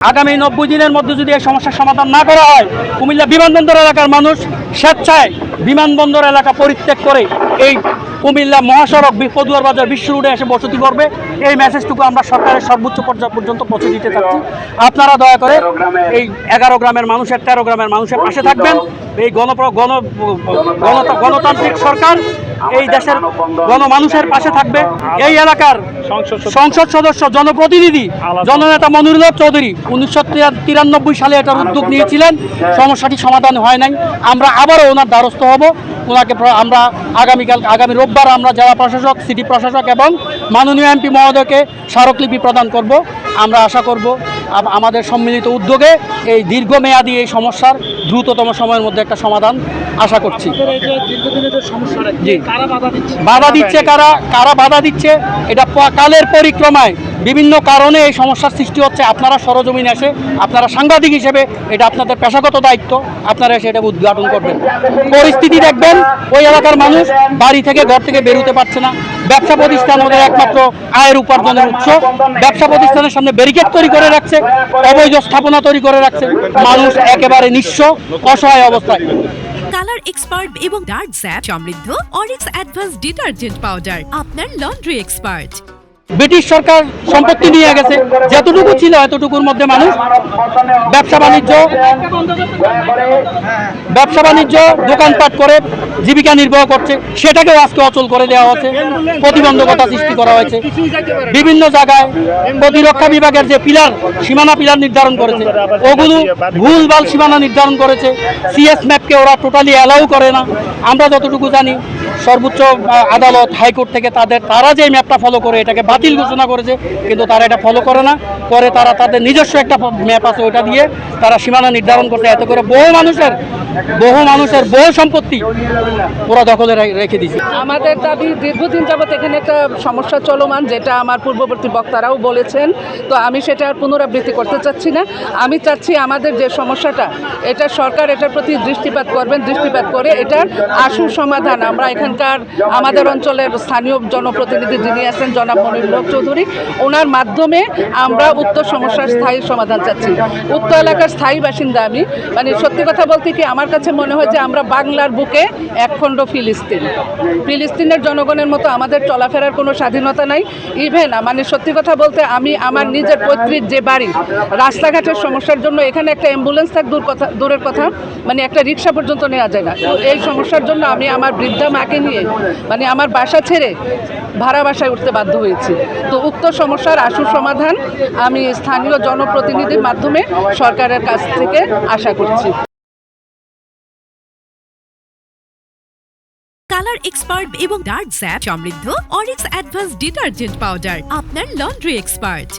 আগামী 90 দিনের মধ্যে যদি এই সমস্যার সমাধান না করা হয়, কুমিল্লা বিমানবন্দর এলাকার মানুষ স্বেচ্ছায় বিমানবন্দর এলাকা পরিত্যাগ করে এই কুমিল্লা মহাসড়ক পদুয়ার বাজার বিশ্ব রোডে এসে বসতি করবে। এই মেসেজটুকু আমরা সরকারের সর্বোচ্চ পর্যায় পর্যন্ত পৌঁছে দিতে চাচ্ছি। আপনারা দয়া করে এই 11 গ্রামের মানুষের 13 গ্রামের মানুষের পাশে থাকবেন। এই গণতান্ত্রিক সরকার এই দেশের গণমানুষের পাশে থাকবে। এই এলাকার সংসদ সদস্য জনপ্রতিনিধি জননেতা মনিরুল হক চৌধুরী 1993 সালে এটার উদ্যোগ নিয়েছিলেন। সমস্যাটি সমাধান হয় নাই। আমরা আবারও ওনার দ্বারস্থ হব। ওনাকে আমরা আগামী রোববার আমরা জেলা প্রশাসক, সিটি প্রশাসক এবং মাননীয় এমপি মহোদয়কে স্মারকলিপি প্রদান করব। আমরা আশা করব আমাদের সম্মিলিত উদ্যোগে এই দীর্ঘমেয়াদী এই সমস্যার দ্রুততম সময়ের মধ্যে একটা সমাধান আশা করছি। কারা বাধা দিচ্ছে এটা কালের পরিক্রমায় বিভিন্ন কারণে এই সমস্যার সৃষ্টি হচ্ছে। আপনারা সরজমিনে এসে আপনারা সাংবাদিক হিসেবে এটা আপনাদের পেশাগত দায়িত্ব, আপনারা এসে এটা উদ্ঘাটন করবেন। পরিস্থিতি দেখবেন, ওই এলাকার মানুষ বাড়ি থেকে ঘর থেকে বেরোতে পারছে না। ব্যবসা প্রতিষ্ঠান ওদের একমাত্র আয়ের উপার্জনের উৎস। ব্যবসা প্রতিষ্ঠানের সামনে ব্যারিকেড তৈরি করে রাখছে, অবৈধ স্থাপনা তৈরি করে রাখছে। মানুষ একেবারে নিঃস্ব অসহায় অবস্থায়। কালার এক্সপার্ট এবং ডার্ক জ্যাপ সমৃদ্ধ অরিক্স অ্যাডভান্স ডিটারজেন্ট পাউডার, আপনার লন্ড্রি এক্সপার্ট। ব্রিটিশ সরকার সম্পত্তি নিয়ে গেছে, যতটুকু ছিল এতটুকুর মধ্যে মানুষ ব্যবসা বাণিজ্য দোকানপাট করে জীবিকা নির্বাহ করছে। সেটাকেও আজকে অচল করে দেওয়া হচ্ছে, প্রতিবন্ধকতা সৃষ্টি করা হয়েছে। বিভিন্ন জায়গায় প্রতিরক্ষা বিভাগের যে সীমানা পিলার নির্ধারণ করেছে, ওগুলো ভুলভাল সীমানা নির্ধারণ করেছে। সিএস ম্যাপকে ওরা টোটালি অ্যালাউ করে না। আমরা যতটুকু জানি সর্বোচ্চ আদালত, হাইকোর্ট থেকে তারা যে ম্যাপটা ফলো করে এটাকে বাতিল ঘোষণা করেছে, কিন্তু তারা এটা ফলো করে না। পরে তারা তাদের নিজস্ব একটা ম্যাপ আছে, ওইটা দিয়ে তারা সীমানা নির্ধারণ করছে। এত করে বহু মানুষের বহু সম্পত্তি ওরা দখলে রেখে দিয়েছে। আমাদের দাবি দীর্ঘদিন যাবৎ এখানে একটা সমস্যা চলমান, যেটা আমার পূর্ববর্তী বক্তারাও বলেছেন। তো আমি সেটা আর পুনরাবৃত্তি করতে চাচ্ছি না। আমি চাচ্ছি আমাদের যে সমস্যাটা, এটা সরকার এটার প্রতি দৃষ্টিপাত করবেন, দৃষ্টিপাত করে এটার আশু সমাধান আমরা এখানকার আমাদের অঞ্চলের স্থানীয় জনপ্রতিনিধি যিনি আছেন জনাব মনিরুল হক চৌধুরী, ওনার মাধ্যমে আমরা উক্ত সমস্যার স্থায়ী সমাধান চাচ্ছি। উক্ত এলাকার স্থায়ী বাসিন্দা আমি, মানে সত্যি কথা বলতে কি আমার কাছে মনে হয় যে আমরা বাংলার বুকে একখণ্ড ফিলিস্তিনের জনগণের মতো আমাদের চলাফেরার কোনো স্বাধীনতা নাই। ইভেন মানে সত্যি কথা বলতে আমি আমার নিজের পৈতৃক যে বাড়ি, রাস্তাঘাটের সমস্যার জন্য এখানে একটা অ্যাম্বুলেন্স থাক দূরের কথা, মানে একটা রিক্সা পর্যন্ত নেওয়া যায় না। তো এই সমস্যার জন্য আমি আমার বৃদ্ধা মাকে নিয়ে মানে আমার বাসা ছেড়ে ভাড়া বাসায় উঠতে বাধ্য হয়েছি। তো উক্ত সমস্যার আশু সমাধান আমি স্থানীয় জনপ্রতিনিধির মাধ্যমে সরকারের কাছ থেকে আশা করছি। কালার এক্সপার্ট এবং ডার্ক জ্যাপ সমৃদ্ধ অরিক্স অ্যাডভান্স ডিটারজেন্ট পাউডার, আপনার লন্ড্রি এক্সপার্ট।